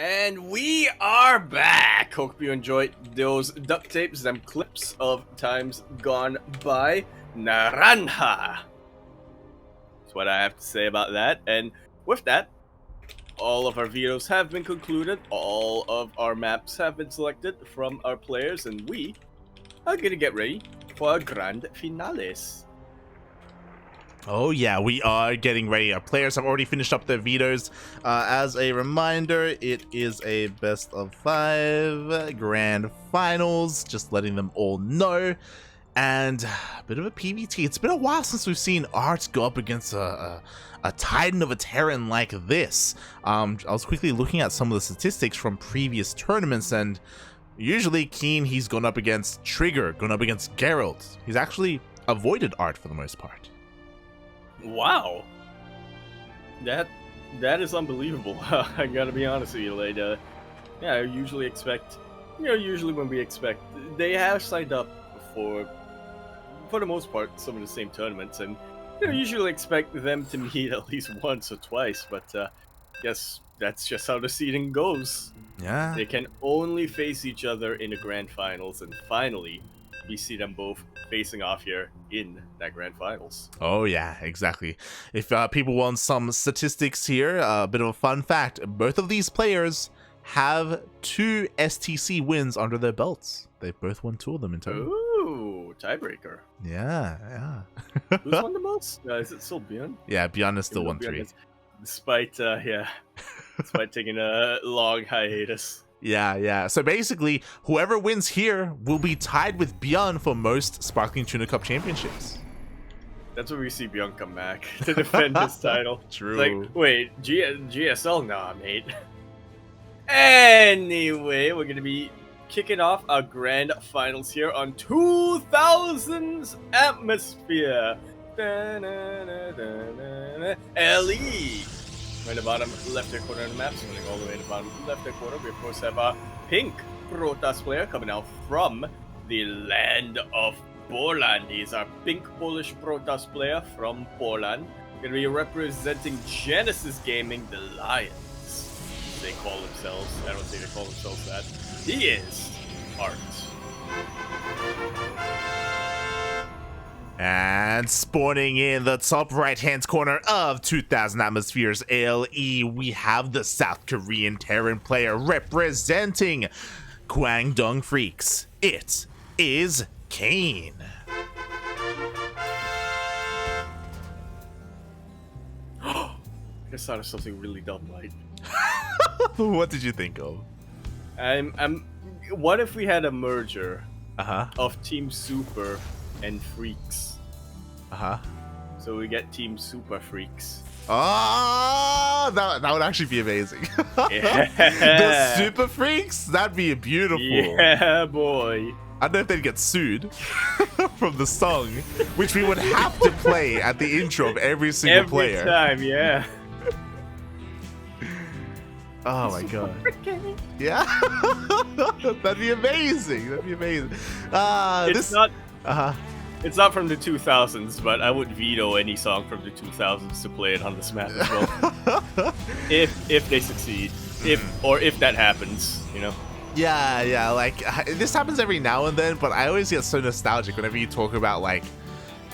And we are back. Hope you enjoyed those duct tapes, them clips of times gone by. Naranja. That's what I have to say about that. And with that, all of our videos have been concluded. All of our maps have been selected from our players, and we are gonna get ready for our grand finales. Oh yeah, we are getting ready. Our players have already finished up their vetoes. As a reminder, it is a best of 5 grand finals, just letting them all know. And a bit of a PvT. It's been a while since we've seen ArT go up against a titan of a Terran like this. I was quickly looking at some of the statistics from previous tournaments, and usually KeeN, he's gone up against Trigger, gone up against Geralt. He's actually avoided ArT for the most part. Wow, that is unbelievable. I gotta be honest with you, like, yeah, I usually expect, usually when we expect, they have signed up for the most part, some of the same tournaments, and usually expect them to meet at least once or twice. But guess that's just how the seeding goes. Yeah, They can only face each other in the grand finals, and finally, we see them both facing off here in that grand finals. oh yeah, exactly. If people want some statistics here, a bit of a fun fact, both of these players have 2 STC wins under their belts. They've both won 2 of them in total. Ooh, tiebreaker. Yeah. Who's won the most? Is it still ByuN? Yeah, ByuN is still 1-3. Despite, despite taking a long hiatus. Yeah. So basically, whoever wins here will be tied with ByuN for most Sparkling Tuna Cup championships. That's where we see ByuN come back to defend his title. True. It's like, wait, GSL? Nah, mate. Anyway, we're going to be kicking off our grand finals here on 2000's Atmosphere. LE. Right in the bottom left-hand corner of the map, swinging all the way in the bottom left-hand corner, we of course have a pink Protoss player coming out from the land of Poland. He's our pink Polish Protoss player from Poland. Going to be representing Genesis Gaming, the Lions. They call themselves. I don't think they call themselves that. He is ArT. And spawning in the top right-hand corner of 2000 Atmospheres ALE, we have the South Korean Terran player representing Kwangdong Freaks. It is KeeN. I just thought of something really dumb, like. What did you think of? What if we had a merger Uh-huh. of Team Super and Freaks? Uh-huh. So we get Team Super Freaks. Oh, that would actually be amazing. Yeah. The Super Freaks? That'd be beautiful. Yeah, boy. I don't know if they'd get sued from the song, which we would have to play at the intro of every single player. Every time, yeah. Oh my god. Yeah. That'd be amazing. That'd be amazing. It's not from the 2000s, but I would veto any song from the 2000s to play it on this map as well. if they succeed. If that happens, Yeah, like this happens every now and then, but I always get so nostalgic whenever you talk about like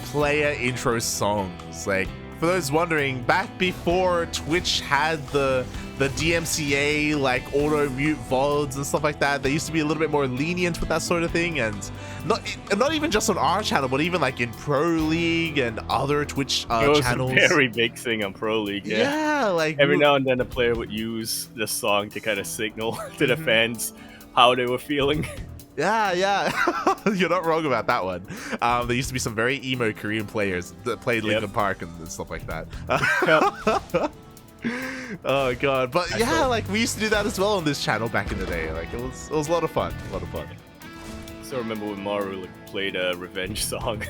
player intro songs. Like, for those wondering, back before Twitch had the DMCA, like auto mute VODs and stuff like that, they used to be a little bit more lenient with that sort of thing, and not even just on our channel, but even like in Pro League and other Twitch it was channels. a very big thing on Pro League. Yeah, like every now and then a player would use the song to kind of signal to the fans how they were feeling. Yeah. You're not wrong about that one. There used to be some very emo Korean players that played Linkin Park and stuff like that. Oh god, but yeah, like we used to do that as well on this channel back in the day. Like it was a lot of fun. So remember when Maru played a revenge song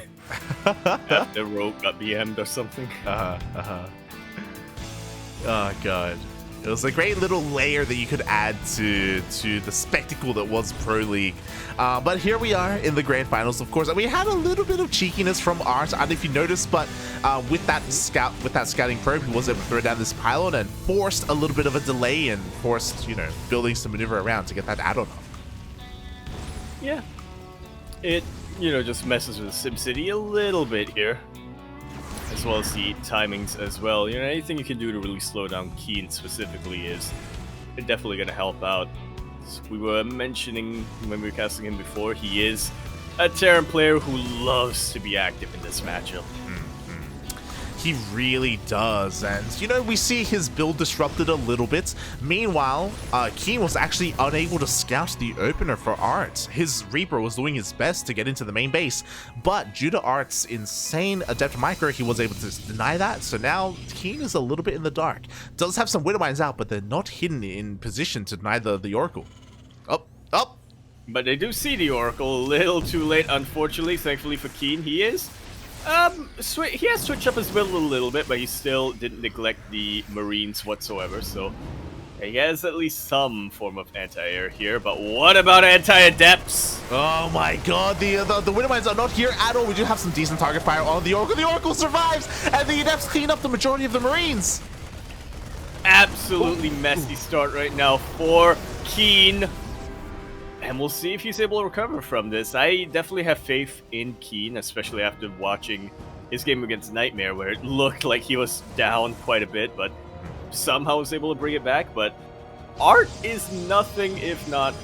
after Rogue got BM'd or something? Oh god. It was a great little layer that you could add to the spectacle that was Pro League. But here we are in the grand finals, of course, and we had a little bit of cheekiness from ArT. I don't know if you noticed, but with that scouting probe, he was able to throw down this pylon and forced a little bit of a delay and forced, you know, buildings to maneuver around to get that add-on up. Yeah, it, you know, just messes with SimCity a little bit here, as well as the timings as well. You know, anything you can do to really slow down KeeN specifically is definitely going to help out. As we were mentioning when we were casting him before, he is a Terran player who loves to be active in this matchup. He really does, and you know, we see his build disrupted a little bit. Meanwhile, KeeN was actually unable to scout the opener for ArT. His Reaper was doing his best to get into the main base, but due to ArT's insane adept micro, he was able to deny that. So now KeeN is a little bit in the dark. Does have some Widow Mines out, but they're not hidden in position to deny the Oracle. Up. But they do see the Oracle a little too late, unfortunately. Thankfully for KeeN, he is. He has switched up his build a little bit, but he still didn't neglect the Marines whatsoever, so he has at least some form of anti-air here. But what about anti-adepts? Oh my god, the Widow Mines are not here at all. We do have some decent target fire on the Oracle. The Oracle survives, and the Adepts clean up the majority of the Marines. Absolutely messy start right now for KeeN. And we'll see if he's able to recover from this. I definitely have faith in KeeN, especially after watching his game against Nightmare, where it looked like he was down quite a bit, but somehow was able to bring it back. But ArT is nothing if not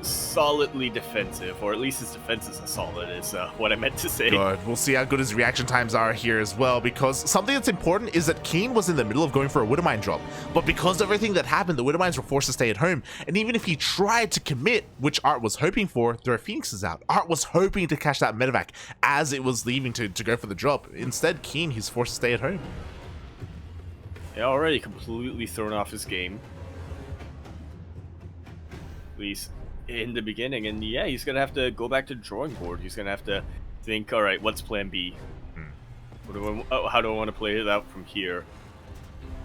solidly defensive, or at least his defense is solid, is what I meant to say. Good. We'll see how good his reaction times are here as well, because something that's important is that KeeN was in the middle of going for a Widow Mine drop, but because of everything that happened, the Widow Mines were forced to stay at home, and even if he tried to commit, which ArT was hoping for, there are Phoenixes out. ArT was hoping to catch that medevac as it was leaving to go for the drop. Instead, KeeN, he's forced to stay at home. Yeah, already completely thrown off his game. At least in the beginning, and yeah, he's gonna have to go back to the drawing board. He's gonna have to think, all right, what's plan B? How do I want to play it out from here?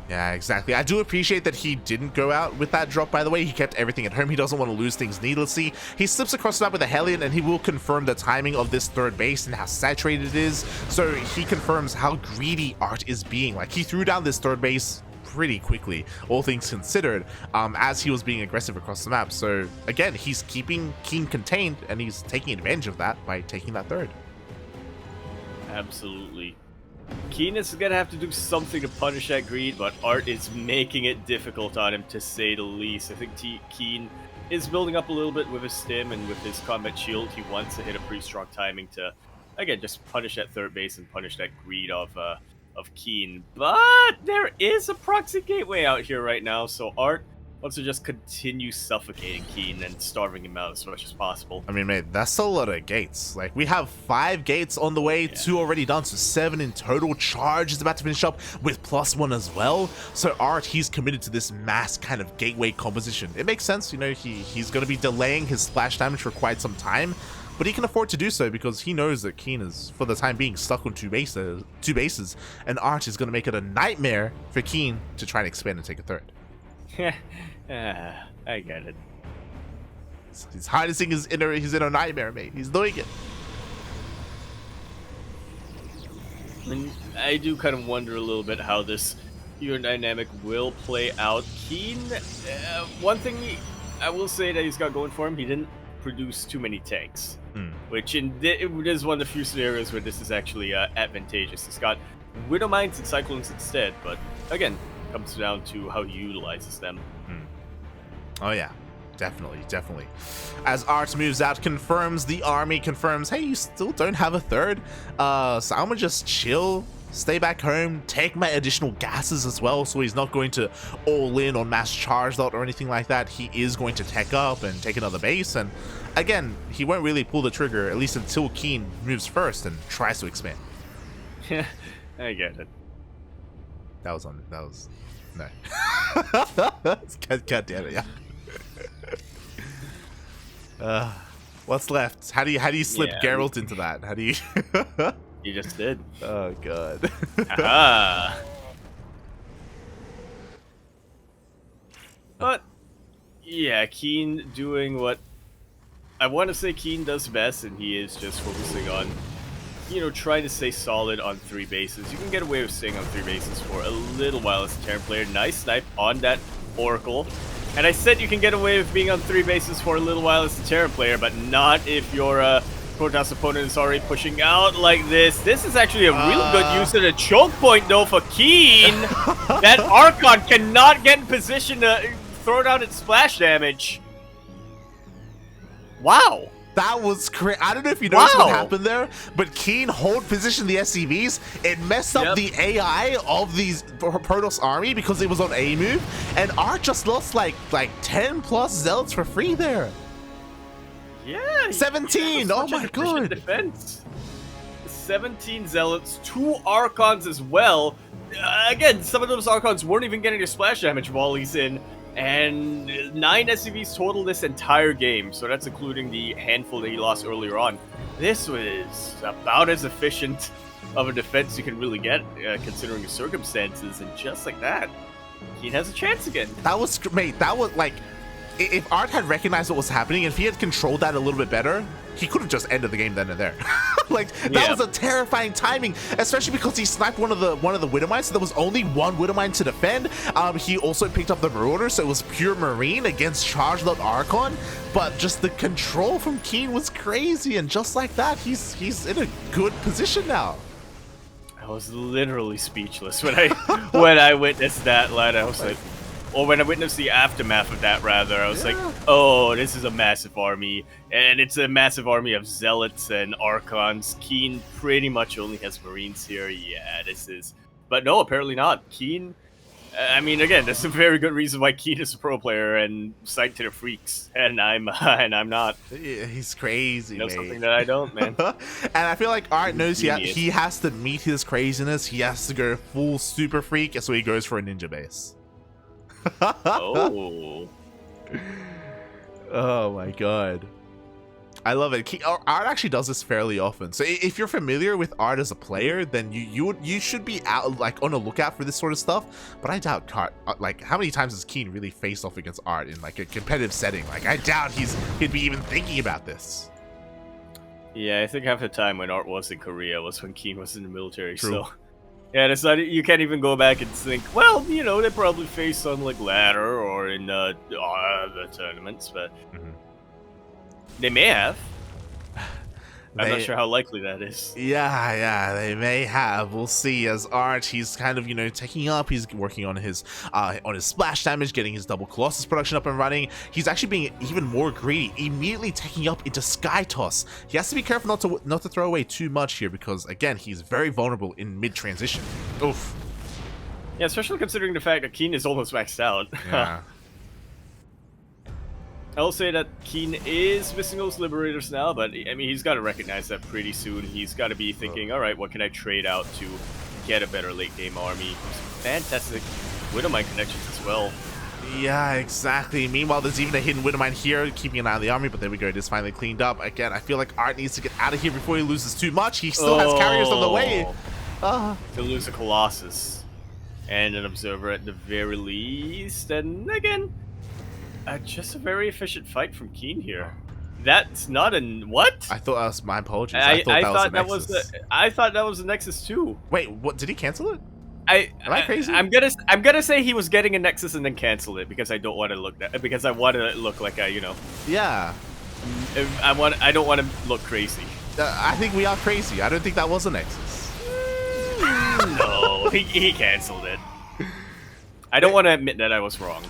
Yeah, exactly. I do appreciate that he didn't go out with that drop, by the way. He kept everything at home. He doesn't want to lose things needlessly. He slips across the map with a Hellion, and he will confirm the timing of this third base and how saturated it is. So he confirms how greedy ArT is being. Like, he threw down this third base pretty quickly, all things considered, as he was being aggressive across the map. So again, he's keeping KeeN contained, and he's taking advantage of that by taking that third. Absolutely. KeeN is gonna have to do something to punish that greed, but ArT is making it difficult on him, to say the least. I think KeeN is building up a little bit with his stim and with his combat shield. He wants to hit a pretty strong timing to, again, just punish that third base and punish that greed of KeeN. But there is a proxy gateway out here right now, so ArT wants to just continue suffocating KeeN and starving him out as much as possible. I mean, mate, that's a lot of gates. Like, we have 5 gates on the way, 2 already done, so 7 in total. Charge is about to finish up with +1 as well. So ArT, he's committed to this mass kind of gateway composition. It makes sense, you know, he's going to be delaying his splash damage for quite some time, but he can afford to do so because he knows that KeeN is, for the time being, stuck on two bases, and ArT is going to make it a nightmare for KeeN to try and expand and take a third. I get it. He's harnessing his inner nightmare, mate. He's doing it. And I do kind of wonder a little bit how this hero dynamic will play out. KeeN, one thing I will say that he's got going for him, he didn't produce too many tanks, which it is one of the few scenarios where this is actually advantageous. He's got Widow Mines and Cyclones instead, but again, comes down to how he utilizes them. Oh yeah, definitely. As ArT moves out, confirms the army, confirms, hey, you still don't have a third, so I'm gonna just chill, stay back home, take my additional gases as well, so he's not going to all in on mass charge lot or anything like that. He is going to tech up and take another base, and again, he won't really pull the trigger, at least until KeeN moves first and tries to expand. Yeah, I get it. No. God damn it, yeah. What's left? How do you slip Geralt into that? How do you? You just did. Oh god. Aha. But yeah, KeeN doing what I want to say KeeN does best, and he is just focusing on, you know, trying to stay solid on 3 bases. You can get away with staying on 3 bases for a little while as a Terran player. Nice snipe on that Oracle. And I said you can get away with being on 3 bases for a little while as a Terran player, but not if your Protoss opponent is already pushing out like this. This is actually a real good use of the choke point, though, for KeeN. That Archon cannot get in position to throw down its splash damage. Wow. That was crazy. I don't know if you noticed what happened there, but KeeN hold position the SCVs. It messed up the AI of these Protoss army because it was on A move, and ArT just lost like 10 plus zealots for free there. Yeah, 17. Oh my god. Defense. 17 zealots, 2 Archons as well. Again, some of those Archons weren't even getting their splash damage while he's in. And 9 SCVs total this entire game, so that's including the handful that he lost earlier on. This was about as efficient of a defense you can really get, considering the circumstances, and just like that, KeeN has a chance again. That was, mate, that was like, if ArT had recognized what was happening, if he had controlled that a little bit better, he could have just ended the game then and there. Like, that was a terrifying timing, especially because he sniped one of the Widowmines, so there was only 1 Widowmine to defend. He also picked up the Marauder, so it was pure Marine against charged up Archon. But just the control from KeeN was crazy, and just like that, he's in a good position now. I was literally speechless when I witnessed that, lad. I was like, or when I witnessed the aftermath of that, rather, I was like, oh, this is a massive army. And it's a massive army of Zealots and Archons. KeeN pretty much only has Marines here. Yeah, this is... But no, apparently not. KeeN... I mean, again, that's a very good reason why KeeN is a pro player and psyched to the freaks. And I'm not. Yeah, he's crazy, you know, mate. Something that I don't, man. And I feel like ArT knows he has to meet his craziness. He has to go full super freak, so he goes for a ninja base. Oh. Oh my god. I love it. ArT actually does this fairly often. So if you're familiar with ArT as a player, then you should be out, like, on the lookout for this sort of stuff. But I doubt like, how many times has KeeN really faced off against ArT in like a competitive setting? Like, I doubt he'd be even thinking about this. Yeah, I think half the time when ArT was in Korea was when KeeN was in the military. True. So yeah, it's not, you can't even go back and think, well, you know, they probably faced on like ladder or in the tournaments, but they may have. I'm not sure how likely that is. Yeah, they may have. We'll see. As ArT, he's kind of, you know, taking up. He's working on his splash damage, getting his double Colossus production up and running. He's actually being even more greedy, immediately taking up into Sky Toss. He has to be careful not to throw away too much here because, again, he's very vulnerable in mid transition. Oof. Yeah, especially considering the fact that KeeN is almost maxed out. Yeah. I'll say that KeeN is missing those Liberators now, but I mean, he's got to recognize that pretty soon. He's got to be thinking, all right, what can I trade out to get a better late game army? Fantastic Widowmine connections as well. Yeah, exactly. Meanwhile, there's even a hidden Widowmine here, keeping an eye on the army, but there we go. It is finally cleaned up. Again, I feel like ArT needs to get out of here before he loses too much. He still has carriers on the way. He'll lose a Colossus and an Observer at the very least, and again... just a very efficient fight from KeeN here. That's not an what? I thought that was my apologies. I thought that was a Nexus. I thought that was a Nexus too. Wait, what? Did he cancel it? Am I crazy? I'm gonna say he was getting a Nexus and then cancel it because I don't want to look that because I want to look like you know. Yeah. I don't want to look crazy. I think we are crazy. I don't think that was a Nexus. No, he canceled it. I don't want to admit that I was wrong.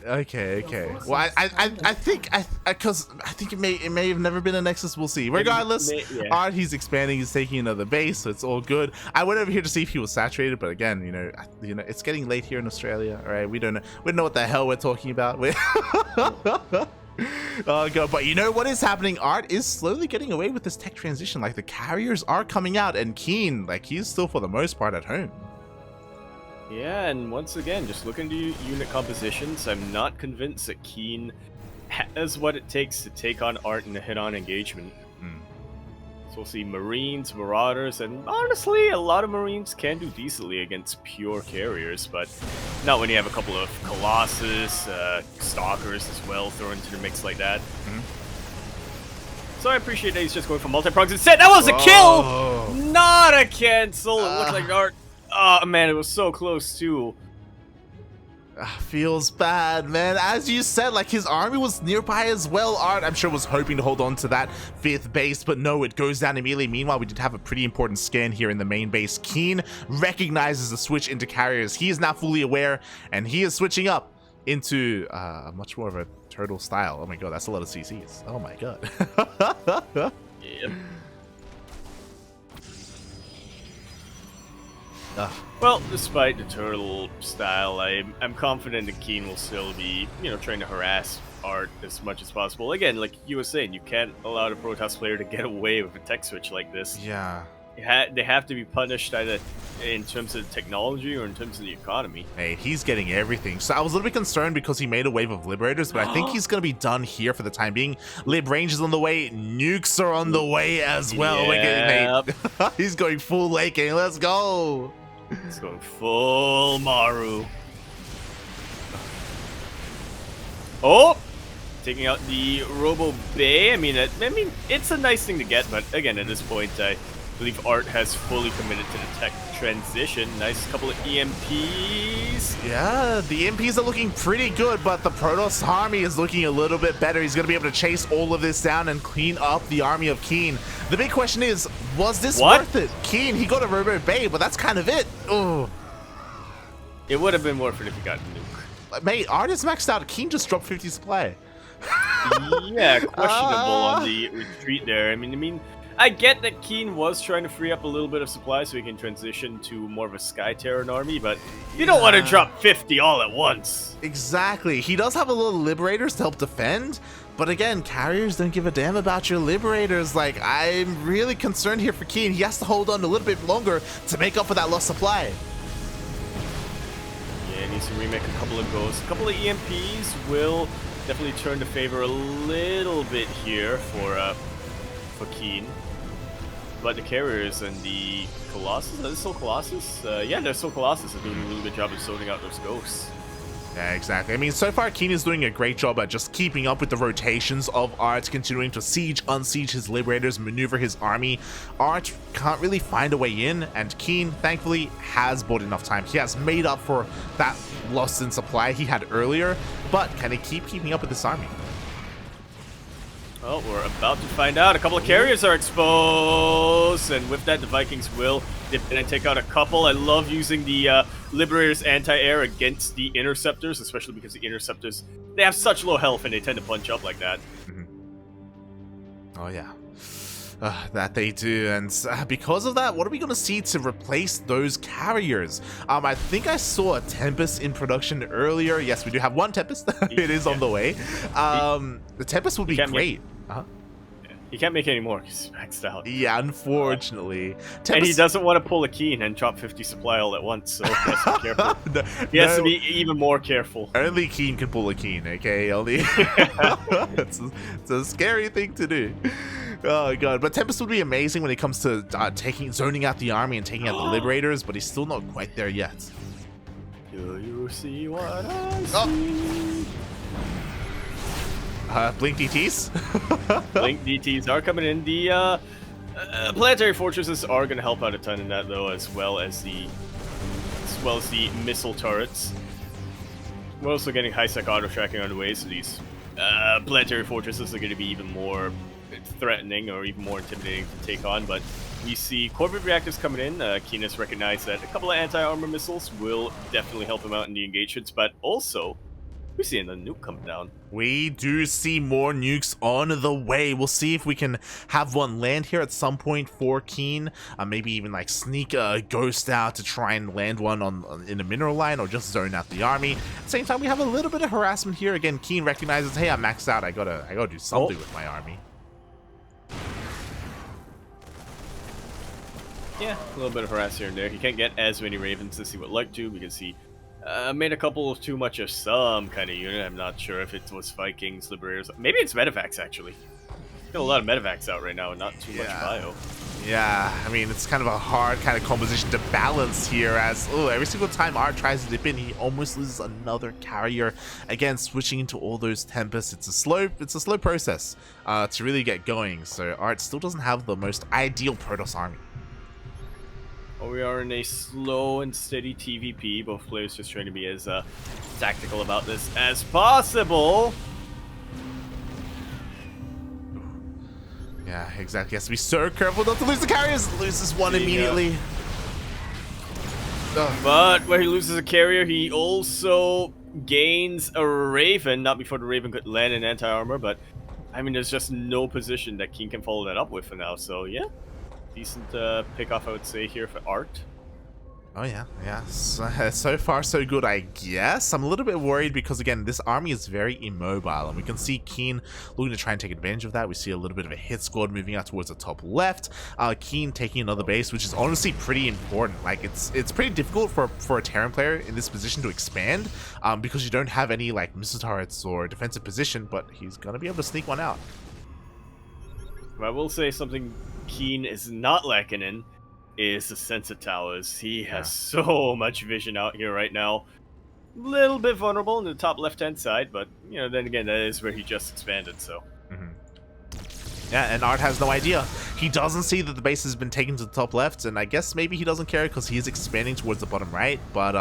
Okay. Well, I think because I think it may have never been a Nexus. We'll see. Regardless, ArT, he's expanding. He's taking another base, so it's all good. I went over here to see if he was saturated, but again, you know, it's getting late here in Australia. All right, we don't know what the hell we're talking about. Oh god, but you know what is happening? ArT is slowly getting away with this tech transition. Like, the carriers are coming out, and KeeN, like, he's still for the most part at home. Yeah, and once again, just looking to unit compositions, I'm not convinced that KeeN has what it takes to take on ArT in a hit-on engagement. So we'll see Marines, Marauders, and honestly, a lot of Marines can do decently against pure carriers, but not when you have a couple of Colossus, Stalkers as well thrown into the mix like that. So I appreciate that he's just going for multi-progs instead. That was a kill! Not a cancel! It looked like ArT. Oh man, it was so close too. Feels bad, man. As you said, like, his army was nearby as well. ArT, I'm sure, was hoping to hold on to that 5th base, but no, it goes down immediately. Meanwhile, we did have a pretty important scan here in the main base. KeeN recognizes the switch into carriers. He is now fully aware, and he is switching up into much more of a turtle style. Oh my god, that's a lot of CCs. Oh my god. Yep. Well, despite the turtle style, I'm confident that KeeN will still be, trying to harass ArT as much as possible. Again, like you were saying, you can't allow the Protoss player to get away with a tech switch like this. Yeah. They have to be punished either in terms of the technology or in terms of the economy. Hey, he's getting everything. So I was a little bit concerned because he made a wave of Liberators, but I think he's going to be done here for the time being. Lib range is on the way. Nukes are on the way as well. Yep. He's going full lake game. Let's go. It's going full Maru. Oh! Taking out the Robo Bay. I mean, it's a nice thing to get, but again, at this point, I believe ArT has fully committed to the tech transition. Nice couple of EMPs. Yeah, the EMPs are looking pretty good, but the Protoss army is looking a little bit better. He's going to be able to chase all of this down and clean up the army of KeeN. The big question is, was this worth it? KeeN, he got a Robo Bay, but that's kind of it. Oh, it would have been worth it if he got a nuke. Mate, ArT is maxed out. KeeN just dropped 50 supply. Yeah, questionable on the retreat there. I mean, I get that KeeN was trying to free up a little bit of supply so he can transition to more of a Sky Terran army, but you don't want to drop 50 all at once. Exactly. He does have a little Liberators to help defend, but again, carriers don't give a damn about your Liberators. Like, I'm really concerned here for KeeN. He has to hold on a little bit longer to make up for that lost supply. Yeah, needs to remake a couple of goals. A couple of EMPs will definitely turn the favor a little bit here for KeeN. But the carriers and the Colossus, are they still Colossus? Yeah, they're still Colossus. They're doing a really good job of sorting out those ghosts. Yeah, exactly. I mean, so far, KeeN is doing a great job at just keeping up with the rotations of ArT, continuing to siege, unsiege his Liberators, maneuver his army. ArT can't really find a way in, and KeeN, thankfully, has bought enough time. He has made up for that loss in supply he had earlier, but can he keep keeping up with this army? Well, we're about to find out. A couple of carriers are exposed, and with that, the Vikings will dip in and take out a couple. I love using the Liberator's anti-air against the Interceptors, especially because the Interceptors, they have such low health and they tend to punch up like that. Oh, yeah. That they do, and because of that, what are we going to see to replace those carriers? I think I saw a Tempest in production earlier. Yes, we do have one Tempest. It is on the way. The Tempest would be great. He can't make any more because he's maxed out. Yeah, unfortunately. And he doesn't want to pull a KeeN and drop 50 supply all at once, so he has to be careful. He has to be even more careful. Only KeeN can pull a KeeN, okay? Only it's a scary thing to do. Oh god, but Tempest would be amazing when it comes to zoning out the army and taking out the Liberators, but he's still not quite there yet. Do you see what I see? Blink DTs? Blink DTs are coming in. The planetary fortresses are going to help out a ton in that, though, as well as the missile turrets. We're also getting high-sec auto tracking on the way, so these planetary fortresses are going to be even more threatening or even more intimidating to take on. But we see Corvid reactors coming in. KeeN has recognized that a couple of anti-armor missiles will definitely help him out in the engagements, but also we're seeing the nuke come down. We do see more nukes on the way. We'll see if we can have one land here at some point for KeeN. Maybe even like sneak a ghost out to try and land one in a mineral line, or just zone out the army. At the same time, we have a little bit of harassment here. Again, KeeN recognizes, hey, I'm maxed out. I gotta do something with my army. Yeah, a little bit of harass here and there. He can't get as many Ravens as he would like to because he made a couple of too much of some kind of unit. I'm not sure if it was Vikings, Liberators. Maybe it's Medivacs, actually. Got a lot of medevacs out right now and not too much bio. Yeah, I mean, it's kind of a hard kind of composition to balance here as, every single time ArT tries to dip in, he almost loses another carrier. Again, switching into all those Tempests, it's a slow process to really get going. So ArT still doesn't have the most ideal Protoss army. Well, we are in a slow and steady TvP. Both players just trying to be as tactical about this as possible. Yeah, exactly. He has to be so careful not to lose the carriers. Loses one immediately. But where he loses a carrier, he also gains a Raven. Not before the Raven could land in anti-armor, but I mean, there's just no position that KeeN can follow that up with for now. So yeah, decent pick-off, I would say, here for ArT. Oh yeah. So far so good, I guess. I'm a little bit worried because, again, this army is very immobile, and we can see KeeN looking to try and take advantage of that. We see a little bit of a hit squad moving out towards the top left. KeeN taking another base, which is honestly pretty important. Like, it's pretty difficult for a Terran player in this position to expand, because you don't have any, like, missile turrets or defensive position, but he's gonna be able to sneak one out. I will say something KeeN is not lacking in is the sensor towers. He has so much vision out here right now. Little bit vulnerable in the top left-hand side, but, you know, then again, that is where he just expanded, so. Yeah, and ArT has no idea. He doesn't see that the base has been taken to the top left, and I guess maybe he doesn't care because he's expanding towards the bottom right, but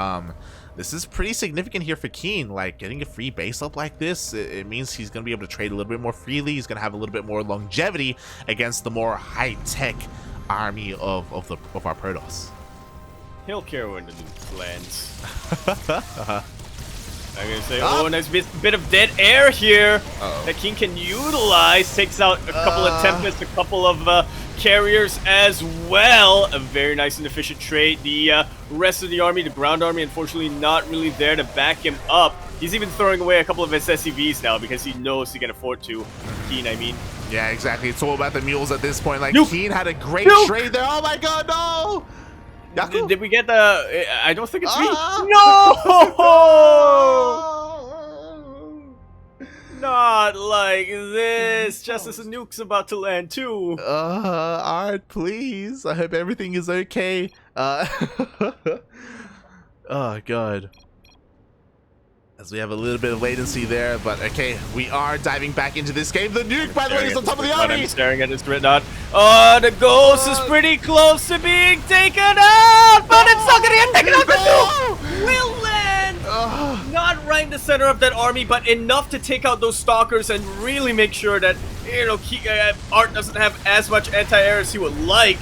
this is pretty significant here for KeeN. Like, getting a free base up like this, it means he's going to be able to trade a little bit more freely. He's going to have a little bit more longevity against the more high-tech army of our Protoss. He'll care when the nuke lands. I'm gonna say, oh, nice bit of dead air here that KeeN can utilize. Takes out a couple of Tempests, a couple of carriers as well. A very nice and efficient trade. The rest of the army, the ground army, unfortunately not really there to back him up. He's even throwing away a couple of his SCVs now because he knows he can afford to. KeeN, I mean. Yeah, exactly. It's all about the mules at this point. Like, Nuke! KeeN had a great trade there. Oh my god, no! Yaku? Did we get the... I don't think it's me. No! Not like this. Just as a nuke's about to land too. ArT, please. I hope everything is okay. Oh god. As we have a little bit of latency there, but okay, we are diving back into this game. The nuke, by the way, is on top of the army. I'm staring at this Dreadnought. Oh, the ghost is pretty close to being taken out, but it's not gonna get taken out. The nuke will land. Not right in the center of that army, but enough to take out those stalkers and really make sure that, you know, ArT doesn't have as much anti-air as he would like.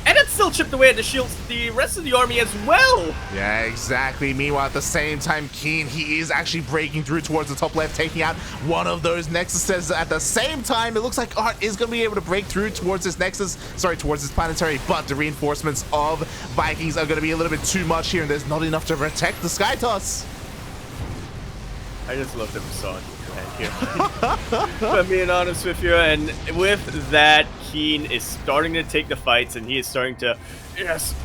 And it still chipped away at the shields, the rest of the army as well. Yeah, exactly. Meanwhile, at the same time, KeeN, he is actually breaking through towards the top left, taking out one of those nexuses. At the same time, it looks like ArT is going to be able to break through towards this nexus, towards this planetary, but the reinforcements of Vikings are going to be a little bit too much here, and there's not enough to protect the Sky Toss. I just love that we saw it here. If I'm being honest with you, and with that, KeeN is starting to take the fights, and he is starting to just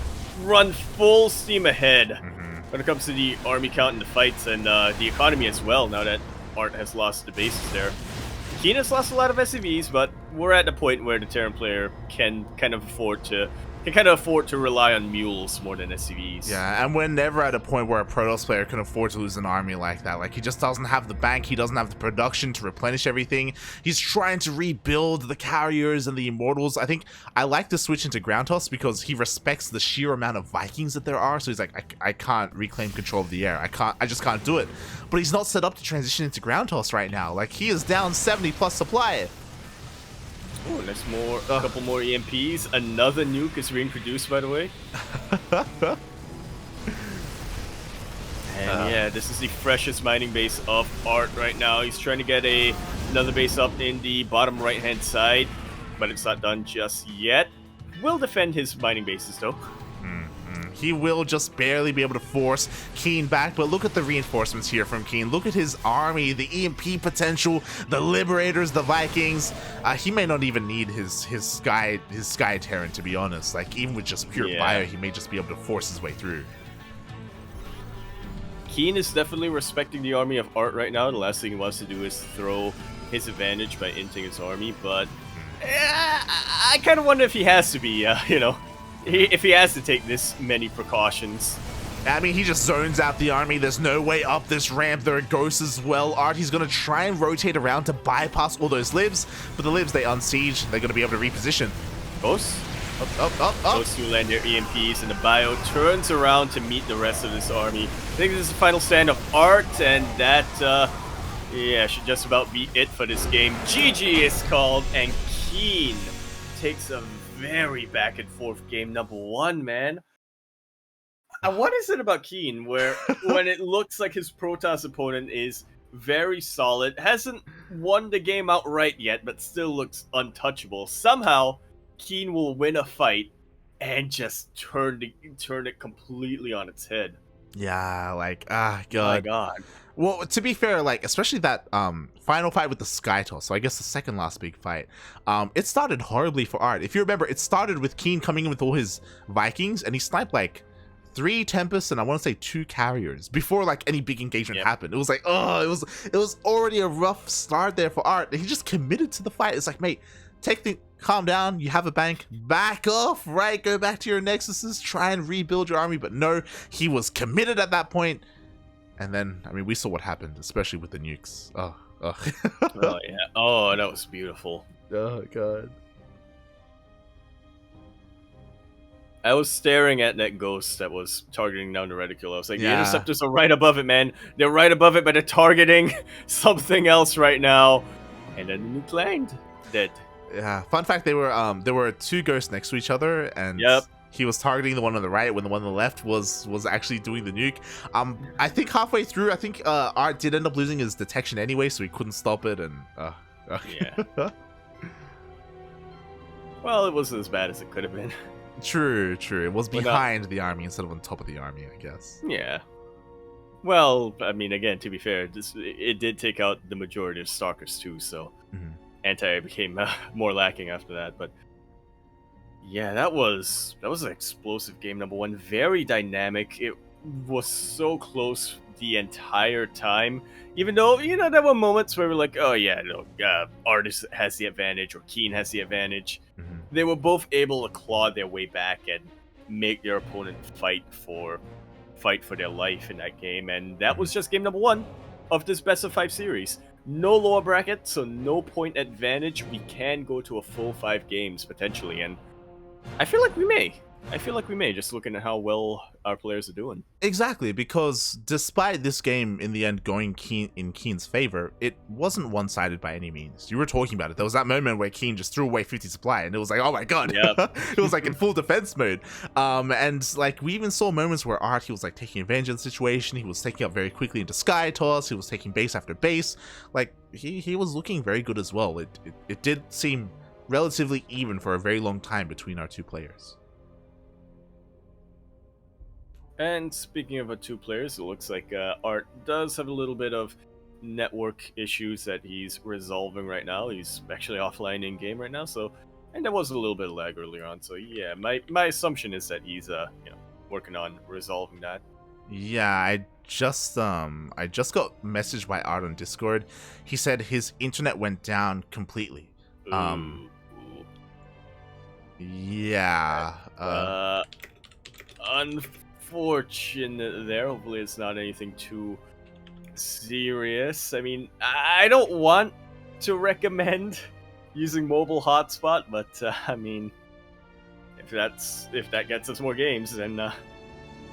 run full steam ahead when it comes to the army count and the fights and the economy as well, now that ArT has lost the bases there. KeeN has lost a lot of SCVs, but we're at the point where the Terran player can kind of afford to rely on mules more than SCVs. Yeah, and we're never at a point where a Protoss player can afford to lose an army like that. Like, he just doesn't have the bank, he doesn't have the production to replenish everything. He's trying to rebuild the carriers and the immortals. I think I like to switch into ground toss because he respects the sheer amount of Vikings that there are. So he's like, I can't reclaim control of the air. I just can't do it. But he's not set up to transition into ground toss right now. Like, he is down 70 plus supply. Oh, there's a couple more EMPs. Another nuke is being produced, by the way. And yeah, this is the freshest mining base of ArT right now. He's trying to get another base up in the bottom right-hand side, but it's not done just yet. Will defend his mining bases, though. He will just barely be able to force KeeN back, but look at the reinforcements here from KeeN. Look at his army, the EMP potential, the Liberators, the Vikings. He may not even need his Sky Terran, to be honest. Like, even with just pure bio, he may just be able to force his way through. KeeN is definitely respecting the army of ArT right now. The last thing he wants to do is throw his advantage by inting his army, but Yeah, I kind of wonder if he has to be, if he has to take this many precautions. I mean, he just zones out the army. There's no way up this ramp. There are ghosts as well. ArT, he's going to try and rotate around to bypass all those libs. But the libs, they unsiege. They're going to be able to reposition. Ghosts? Up. Ghosts to land their EMPs, and the bio turns around to meet the rest of this army. I think this is the final stand of ArT, and that, should just about be it for this game. GG is called, and KeeN takes a very back and forth game number 1, man. What is it about KeeN where when it looks like his Protoss opponent is very solid, hasn't won the game outright yet, but still looks untouchable, somehow KeeN will win a fight and just turn it completely on its head. Yeah, God. My God. Well, to be fair, especially that final fight with the Sky Toss, so I guess the second last big fight, it started horribly for ArT. If you remember, it started with KeeN coming in with all his Vikings, and he sniped 3 Tempests and I want to say 2 Carriers before any big engagement happened. It was it was already a rough start there for ArT. He just committed to the fight. It's mate, calm down. You have a bank. Back off, right? Go back to your Nexuses. Try and rebuild your army. But no, he was committed at that point. And then, I mean, we saw what happened, especially with the nukes. Oh. Oh yeah. Oh, that was beautiful. Oh God. I was staring at that ghost that was targeting down the reticule. I was like, the interceptors are right above it, man. They're right above it, but they're targeting something else right now. And then the nuke landed. Dead. Yeah. Fun fact: there were 2 ghosts next to each other, and he was targeting the one on the right when the one on the left was actually doing the nuke. I think halfway through, ArT did end up losing his detection anyway, so he couldn't stop it. And yeah. Well, it wasn't as bad as it could have been. True. It was behind the army instead of on top of the army, I guess. Yeah. Well, I mean, again, to be fair, it did take out the majority of Stalkers too, so anti became more lacking after that. But yeah, that was an explosive game number 1. Very dynamic. It was so close the entire time. Even though, there were moments where we're like, oh yeah, ArT has the advantage or KeeN has the advantage. They were both able to claw their way back and make their opponent fight for their life in that game. And that was just game number 1 of this best of 5 series. No lower bracket, so no point advantage. We can go to a full 5 games potentially, and I feel like we may, just looking at how well our players are doing. Exactly, because despite this game in the end going in KeeN's favor, it wasn't one-sided by any means. You were talking about it. There was that moment where KeeN just threw away 50 supply, and it was like, oh my God. Yep. It was in full defense mode. And we even saw moments where ArT, he was taking advantage of the situation. He was taking up very quickly into Sky Toss. He was taking base after base. He was looking very good as well. It did seem relatively even for a very long time between our 2 players. And speaking of 2 players, it looks like ArT does have a little bit of network issues that he's resolving right now. He's actually offline in game right now, and there was a little bit of lag earlier on. So yeah, my assumption is that he's working on resolving that. Yeah, I just got messaged by ArT on Discord. He said his internet went down completely. Yeah. Unfortunate there. Hopefully it's not anything too serious. I mean, I don't want to recommend using mobile hotspot, but I mean, if that gets us more games, then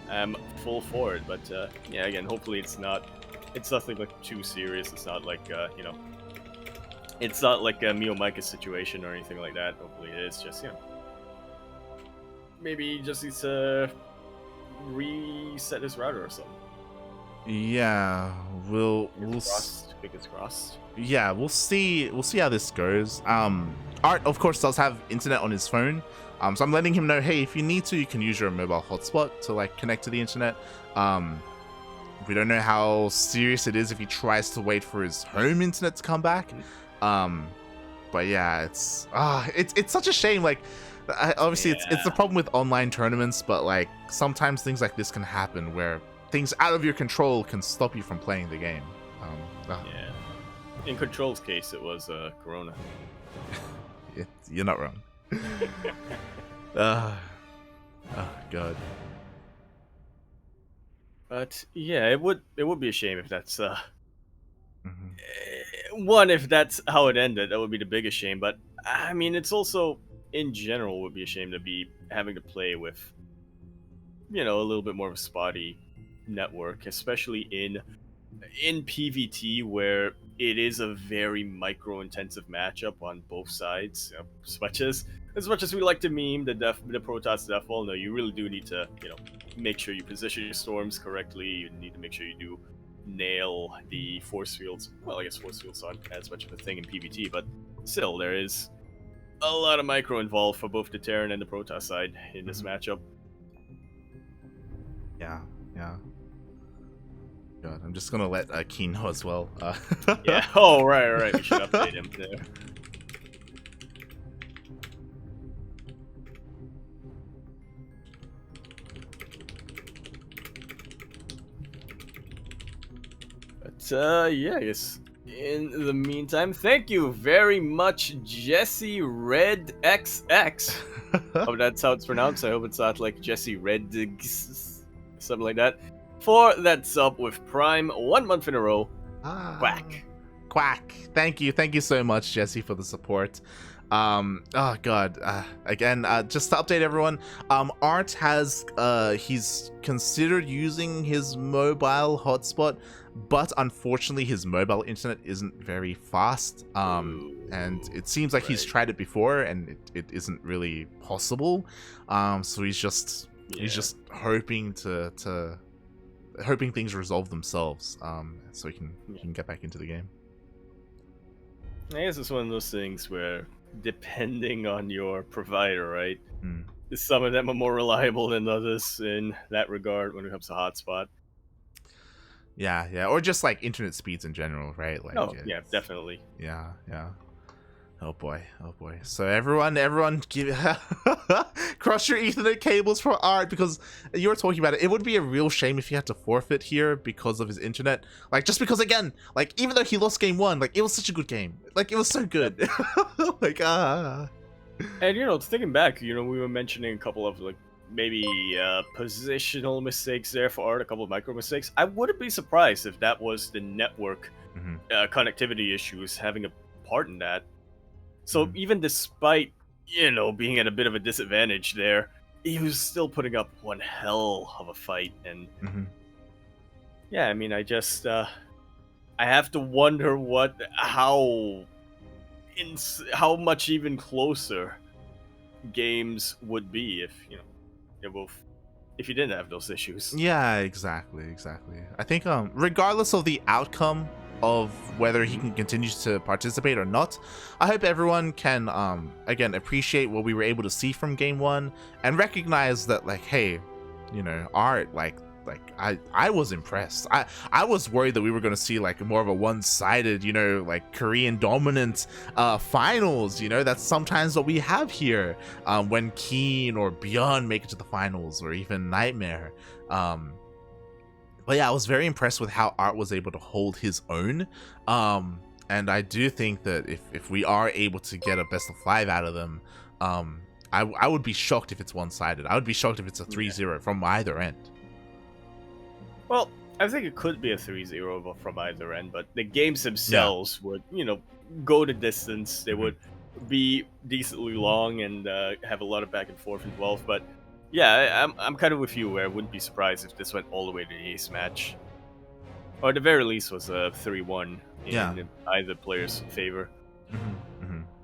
I'm full for it. But yeah, again, hopefully it's nothing too serious. It's not it's not like a Mio Micah situation or anything like that. Hopefully it is just maybe he just needs to reset his router or something. Yeah, we'll Fingers crossed. Yeah, we'll see how this goes. ArT, of course, does have internet on his phone. So I'm letting him know, hey, if you need to, you can use your mobile hotspot to connect to the internet. We don't know how serious it is if he tries to wait for his home internet to come back. But yeah, it's such a shame. Obviously it's the problem with online tournaments, but sometimes things like this can happen where things out of your control can stop you from playing the game. Yeah. In Control's case, it was Corona. You're not wrong. Oh god. But yeah, it would be a shame if that's Mhm. one, if that's how it ended. That would be the biggest shame. But I mean, it's also in general would be a shame to be having to play with, a little bit more of a spotty network, especially in PvT, where it is a very micro intensive matchup on both sides. As much as we like to meme the Protoss death wall, no, you really do need to make sure you position your storms correctly. You need to make sure you do nail the force fields. Well, I guess force fields aren't as much of a thing in PvT, but still, there is a lot of micro involved for both the Terran and the Protoss side in this matchup. Yeah. God, I'm just gonna let KeeN know as well. Yeah. Oh, right. We should update him there. But yeah, I guess in the meantime, thank you very much, Jesse Red XX. Hope that's how it's pronounced. I hope it's not like Jesse Red, something like that. For that sub with Prime 1 month in a row. Quack. Thank you so much, Jesse, for the support. Oh god, again, just to update everyone, ArT has he's considered using his mobile hotspot, but unfortunately his mobile internet isn't very fast, and it seems like he's tried it before and it isn't really possible, so he's just hoping hoping things resolve themselves, so he can get back into the game. I guess it's one of those things where, depending on your provider, right? Some of them are more reliable than others in that regard when it comes to hotspot. Yeah, or just like internet speeds in general, right? Like, yeah, definitely. Yeah. Oh boy. So everyone, give cross your Ethernet cables for ArT, because you were talking about it. It would be a real shame if he had to forfeit here because of his internet. Like, just because, again, like, even though he lost game 1, like, it was such a good game. Like, it was so good. Like, And thinking back, we were mentioning a couple of like maybe positional mistakes there for ArT, a couple of micro mistakes. I wouldn't be surprised if that was the network connectivity issues having a part in that. So even despite, being at a bit of a disadvantage there, he was still putting up one hell of a fight. And yeah, I mean, I just, I have to wonder how much even closer games would be if, if you didn't have those issues. Yeah, exactly. I think, regardless of the outcome of whether he can continue to participate or not, I hope everyone can again appreciate what we were able to see from game 1 and recognize that, like, hey, ArT, like I was impressed. I was worried that we were going to see like more of a one-sided, like Korean dominant finals. That's sometimes what we have here when KeeN or Beyond make it to the finals, or even Nightmare. But yeah, I was very impressed with how ArT was able to hold his own. And I do think that if we are able to get a best of 5 out of them, I would be shocked if it's one-sided. I would be shocked if it's a 3-0 from either end. Well, I think it could be a 3-0 from either end, but the games themselves would, go the distance. They would be decently long and have a lot of back and forth involved. But yeah, I'm kind of with you, where I wouldn't be surprised if this went all the way to the ace match. Or at the very least was a 3-1 in either player's favor.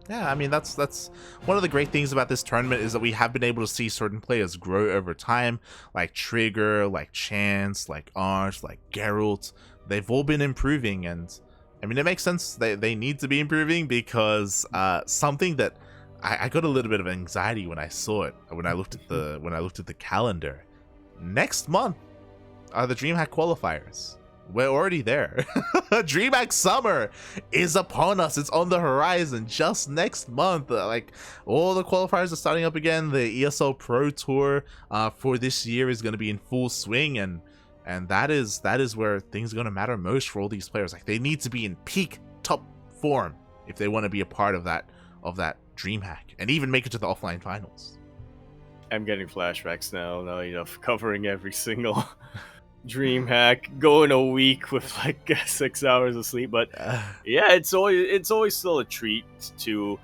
Yeah, I mean, that's one of the great things about this tournament, is that we have been able to see certain players grow over time, like Trigger, like Chance, like ArT, like Geralt. They've all been improving, and I mean, it makes sense. They need to be improving, because something that I got a little bit of anxiety when I saw it, when I looked at the calendar. Next month are the DreamHack qualifiers. We're already there. DreamHack Summer is upon us. It's on the horizon just next month. Like, all the qualifiers are starting up again. The ESL Pro Tour for this year is going to be in full swing, and that is where things are going to matter most for all these players. Like, they need to be in peak top form if they want to be a part of that DreamHack and even make it to the offline finals. I'm getting flashbacks now, covering every single DreamHack, going a week with like 6 hours of sleep. But yeah, it's always still a treat to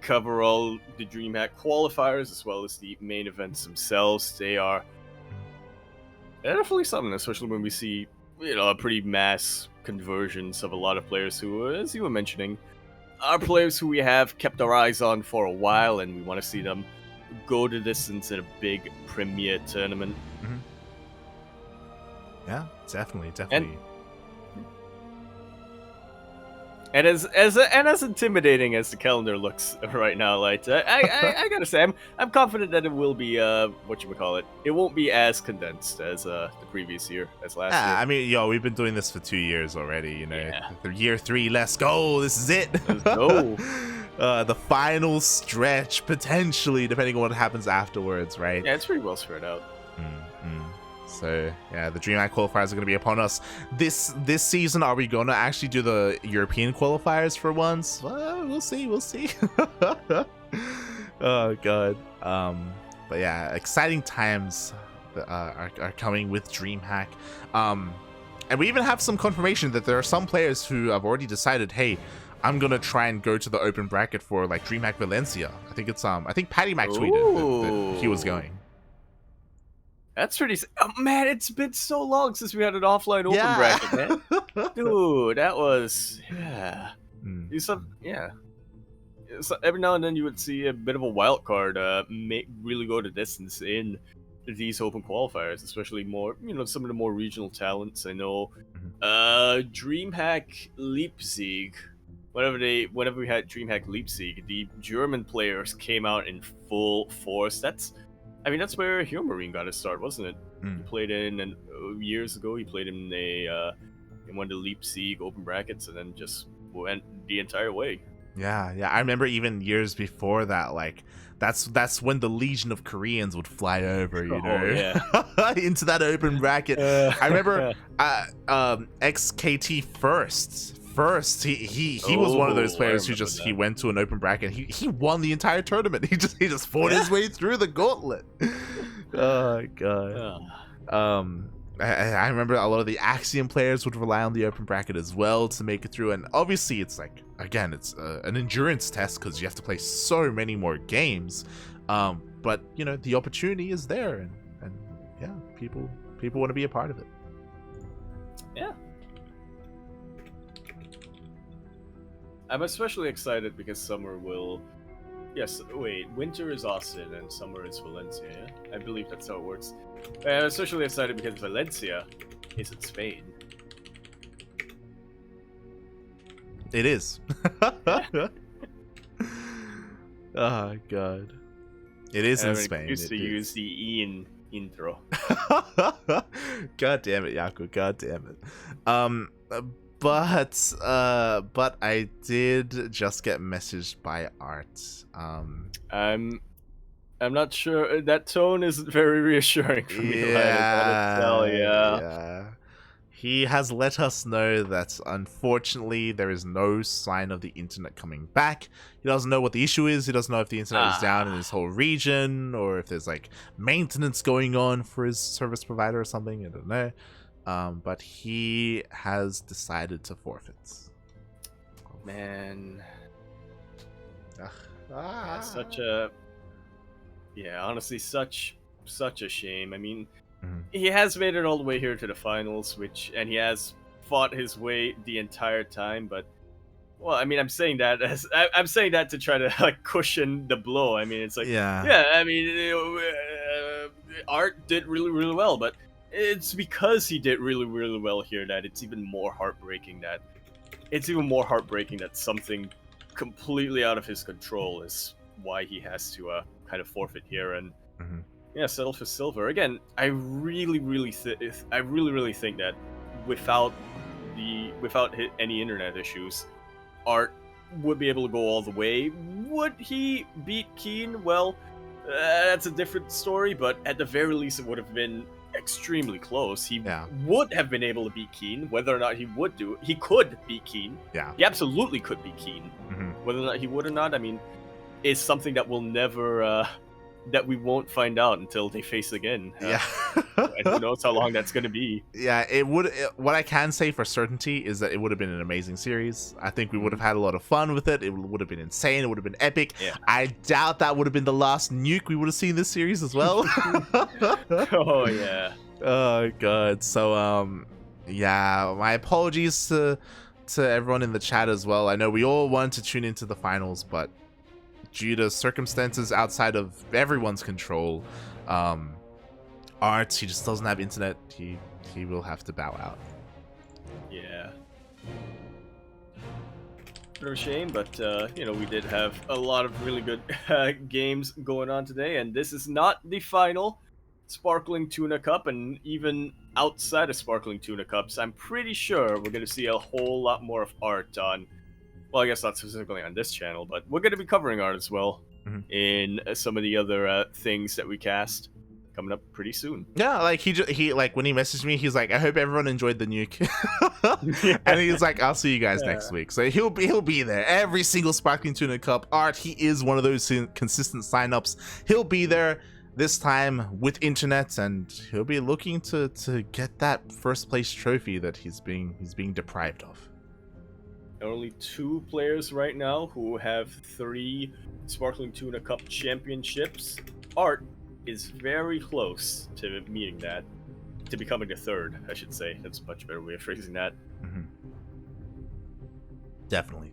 cover all the DreamHack qualifiers as well as the main events themselves. They're definitely something, especially when we see a pretty mass conversions of a lot of players who, as you were mentioning, are players who we have kept our eyes on for a while, and we want to see them go the distance in a big premier tournament. Mm-hmm. Yeah, definitely. And as intimidating as the calendar looks right now, like I gotta say, I'm confident that it will be whatchamacallit. It won't be as condensed as the previous year, as last year. I mean, we've been doing this for 2 years already. Year 3, let's go. This is it. Let's go. The final stretch, potentially, depending on what happens afterwards, right? Yeah, it's pretty well spread out. So yeah, the DreamHack qualifiers are going to be upon us this season. Are we going to actually do the European qualifiers for once? Well, we'll see. Oh god. But yeah, exciting times are coming with DreamHack. And we even have some confirmation that there are some players who have already decided, hey, I'm gonna try and go to the open bracket for like DreamHack Valencia. I think Patty Mac tweeted that he was going. That's pretty. Oh man, it's been so long since we had an offline open bracket, man. Dude, that was So every now and then you would see a bit of a wild card really go the distance in these open qualifiers, especially more some of the more regional talents. I know DreamHack Leipzig. Whenever we had DreamHack Leipzig, the German players came out in full force. That's where Hero Marine got his start, wasn't it? He played years ago. He played in one of the Leipzig open brackets, and then just went the entire way. Yeah. I remember even years before that, like that's when the Legion of Koreans would fly over, into that open bracket. I remember XKT first he was one of those players who just he went to an open bracket. He won the entire tournament. He just fought his way through the gauntlet. Oh god. I remember a lot of the Axiom players would rely on the open bracket as well to make it through, and obviously it's like, again, it's an endurance test because you have to play so many more games, but the opportunity is there, and yeah, people want to be a part of it. Yeah. I'm especially excited because summer will... Yes, wait, winter is Austin and summer is Valencia, yeah? I believe that's how it works. I'm especially excited because Valencia is in Spain. It is. Oh, God. It is in Spain. I used to use the Ian intro. God damn it, Yaku. God damn it. But I did just get messaged by ArT. I'm not sure. That tone isn't very reassuring for me. Yeah. He has let us know that unfortunately there is no sign of the internet coming back. He doesn't know what the issue is. He doesn't know if the internet is down in his whole region or if there's like maintenance going on for his service provider or something. I don't know. But he has decided to forfeit. Man. Honestly, such a shame. I mean, he has made it all the way here to the finals, and he has fought his way the entire time, but well, I mean, I'm saying that to try to like cushion the blow. I mean, it's like I mean, ArT did really, really well, but it's because he did really, really well here that it's even more heartbreaking that something completely out of his control is why he has to kind of forfeit here and settle for silver. Again, I really, really think that without any internet issues, ArT would be able to go all the way. Would he beat KeeN? Well, that's a different story, but at the very least it would have been extremely close. He would have been able to beat KeeN. Whether or not he could beat KeeN. Yeah. He absolutely could beat KeeN. Whether or not he would or not, I mean, is something that we'll never that we won't find out until they face again. Yeah. And who knows how long that's going to be. Yeah, what I can say for certainty is that it would have been an amazing series. I think we would have had a lot of fun with it. It would have been insane. It would have been epic. Yeah. I doubt that would have been the last nuke we would have seen this series as well. Oh yeah. Oh god. So yeah, my apologies to everyone in the chat as well. I know we all wanted to tune into the finals, but due to circumstances outside of everyone's control, ArT, he just doesn't have internet. He will have to bow out. Yeah. No shame, but you know, we did have a lot of really good games going on today, and this is not the final Sparkling Tuna Cup, and even outside of Sparkling Tuna Cups, I'm pretty sure we're going to see a whole lot more of ArT on, well, I guess not specifically on this channel, but we're going to be covering ArT as well in some of the other things that we cast coming up pretty soon. Yeah, like he like when he messaged me, he's like, I hope everyone enjoyed the nuke. And he's like, I'll see you guys next week. So he'll be there every single Sparkling Tuna Cup. ArT, he is one of those consistent signups. He'll be there this time with internet, and he'll be looking to get that first place trophy that he's being deprived of. Only 2 players right now who have 3 Sparkling Tuna Cup championships. ArT is very close to meeting that, to becoming the 3rd, I should say. That's a much better way of phrasing that. Definitely.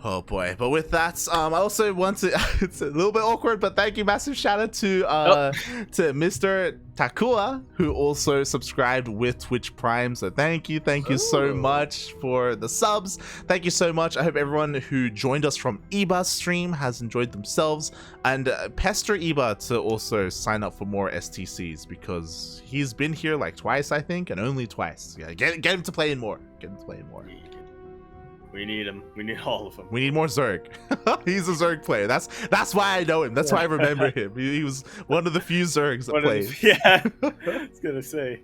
Oh boy. But with that, I also want to, it's a little bit awkward, but thank you, massive shout out to Mr. Takua, who also subscribed with Twitch Prime. So thank you so much for the subs. Thank you so much. I hope everyone who joined us from Eba's stream has enjoyed themselves, and pester Eba to also sign up for more STCs, because he's been here like twice, I think, and only twice. Yeah, get him to play in more. We need him. We need all of them. We need more Zerg. He's a Zerg player. That's why I know him. That's why I remember him. He was one of the few Zergs that played. Yeah, I was gonna say.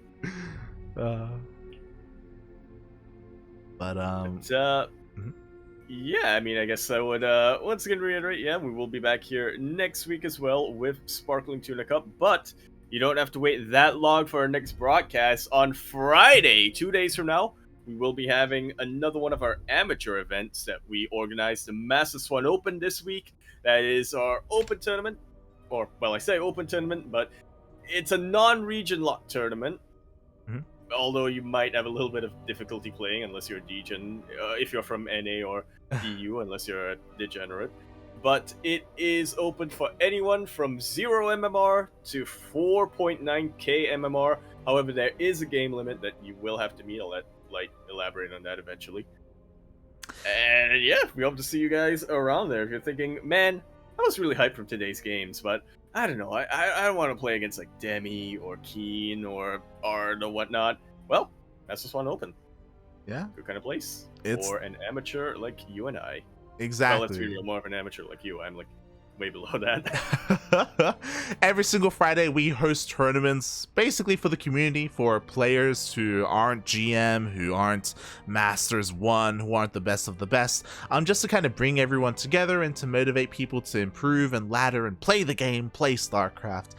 Yeah, I mean, I guess I would once again reiterate, yeah, we will be back here next week as well with Sparkling Tuna Cup, but you don't have to wait that long for our next broadcast. On Friday, 2 days from now, we will be having another one of our amateur events that we organized, the Master Swan Open this week. That is our open tournament, or, well, I say open tournament, but it's a non-region lock tournament. Although you might have a little bit of difficulty playing unless you're Degen, if you're from NA or EU, unless you're a degenerate. But it is open for anyone from 0 MMR to 4.9k MMR. However, there is a game limit that you will have to meet. I'll let Light elaborate on that eventually. And yeah, we hope to see you guys around there. If you're thinking, man, I was really hyped from today's games, but I don't know, I don't want to play against like Demi or KeeN or ArT or whatnot. Well, that's just one open. Yeah. Good kind of place for an amateur like you and I. Exactly. Well, let's be real, more of an amateur like you. I'm like way below that. Every single Friday we host tournaments basically for the community, for players who aren't GM, who aren't Masters 1, who aren't the best of the best, just to kind of bring everyone together and to motivate people to improve and ladder and play the game, play StarCraft.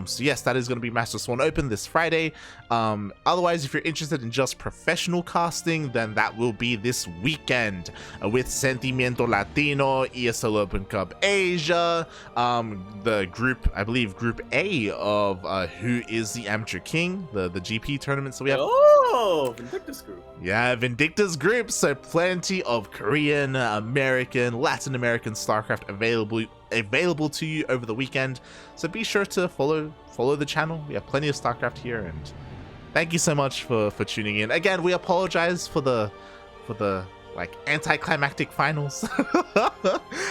So yes, that is going to be Masters 1 Open this Friday. Otherwise, if you're interested in just professional casting, then that will be this weekend with Sentimiento Latino, ESL Open Cup Asia, the group, I believe Group A of Who is the Amateur King, the GP tournament. So we have Vindictus group. Yeah, Vindictus group. So plenty of Korean, American, Latin American StarCraft available to you over the weekend. So be sure to follow the channel. We have plenty of StarCraft here, and thank you so much for tuning in. Again, we apologize for the like anticlimactic finals.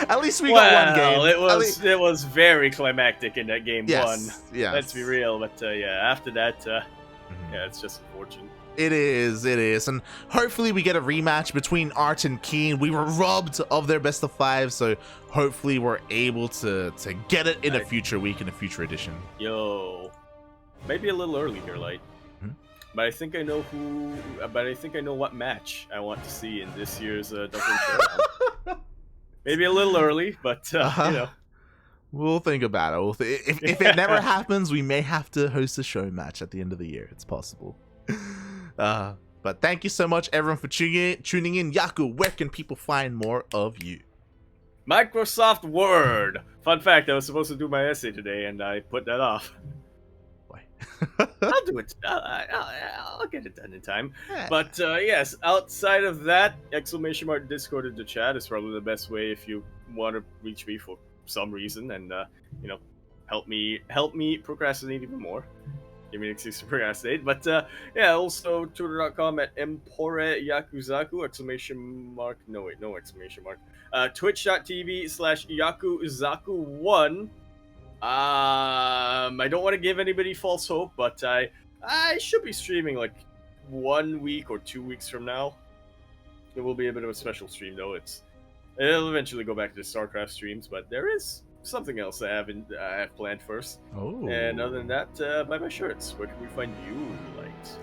At least we got one game. It was very climactic in that game one. Yeah. Let's be real, but yeah, after that, yeah, it's just unfortunate. It is, and hopefully we get a rematch between ArT and KeeN. We were robbed of their best of 5, so hopefully we're able to get it in a future week, in a future edition. Yo, maybe a little early here, Light. But I think I know what match I want to see in this year's Ducklings Showdown. Maybe a little early, but you know. We'll think about it. If it never happens, we may have to host a show match at the end of the year. It's possible. But thank you so much, everyone, for tuning in. Yaku, where can people find more of you? Microsoft Word. Fun fact: I was supposed to do my essay today, and I put that off. Why? I'll do it. I'll get it done in time. Yeah. But yes, outside of that, ! Discord in the chat is probably the best way if you want to reach me for some reason, and you know, help me procrastinate even more. Give me an excuse to procrastinate. But yeah, also twitter.com at Empore Yakuzaku, ! No wait, no exclamation mark. Twitch.tv/Yakuzaku1. I don't want to give anybody false hope, but I should be streaming like 1 week or 2 weeks from now. It will be a bit of a special stream though. It'll eventually go back to the StarCraft streams, but there is something else I have planned first. Oh. And other than that, buy my shirts. Where can we find you,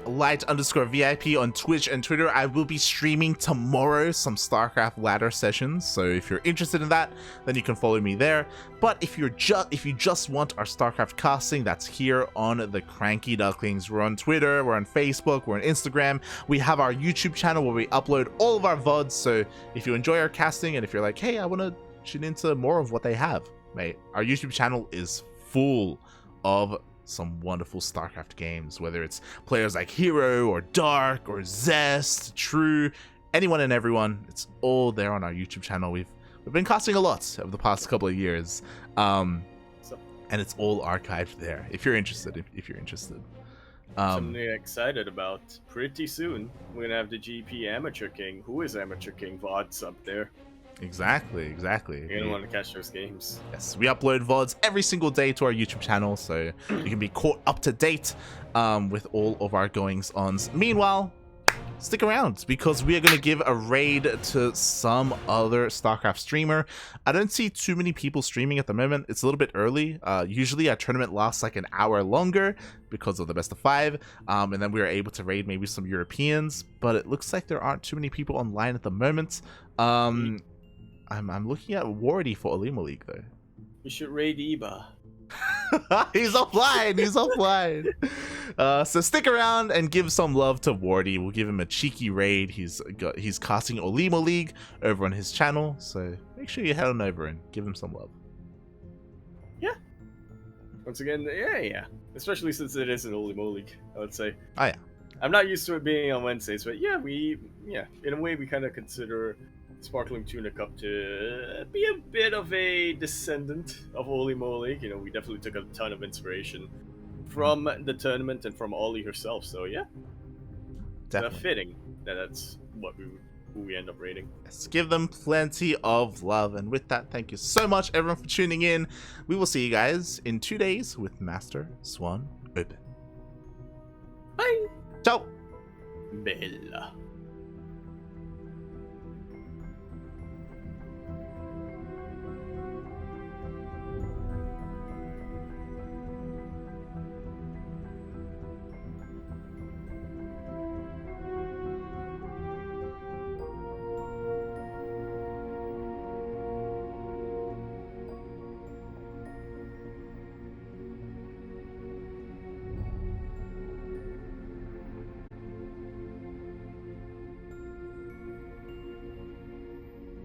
Light_VIP on Twitch and Twitter. I will be streaming tomorrow some StarCraft ladder sessions, so if you're interested in that, then you can follow me there. But if you just want our StarCraft casting, that's here on the Cranky Ducklings. We're on Twitter, we're on Facebook, we're on Instagram. We have our YouTube channel where we upload all of our VODs, so if you enjoy our casting and if you're like, hey, I want to tune into more of what they have, mate, our YouTube channel is full of some wonderful StarCraft games, whether it's players like Hero or Dark or Zest, True, anyone and everyone. It's all there on our YouTube channel. We've been casting a lot over the past couple of years, and it's all archived there. If you're interested, something excited about. Pretty soon, we're gonna have the GP Amateur King. Who is Amateur King VODs up there? Exactly. You're gonna want to catch those games. Yes, we upload VODs every single day to our YouTube channel, so you can be caught up to date with all of our goings-ons. Meanwhile, stick around, because we are going to give a raid to some other StarCraft streamer. I don't see too many people streaming at the moment. It's a little bit early. Usually our tournament lasts like an hour longer because of the best of 5, and then we are able to raid maybe some Europeans, but it looks like there aren't too many people online at the moment. I'm looking at Wardy for Olima League though. You should raid Eba. He's offline. So stick around and give some love to Wardy. We'll give him a cheeky raid. He's casting Olima League over on his channel, so make sure you head on over and give him some love. Yeah. Once again, yeah. Especially since it is an Olima League, I would say. Oh yeah. I'm not used to it being on Wednesdays, but yeah, in a way we kind of consider Sparkling Tuna Cup to be a bit of a descendant of Olima League. You know, we definitely took a ton of inspiration from the tournament and from Ollie herself. So yeah, definitely fitting that's who we end up rating. Let's give them plenty of love. And with that, thank you so much, everyone, for tuning in. We will see you guys in 2 days with Master Swan Open. Bye. Ciao. Bella.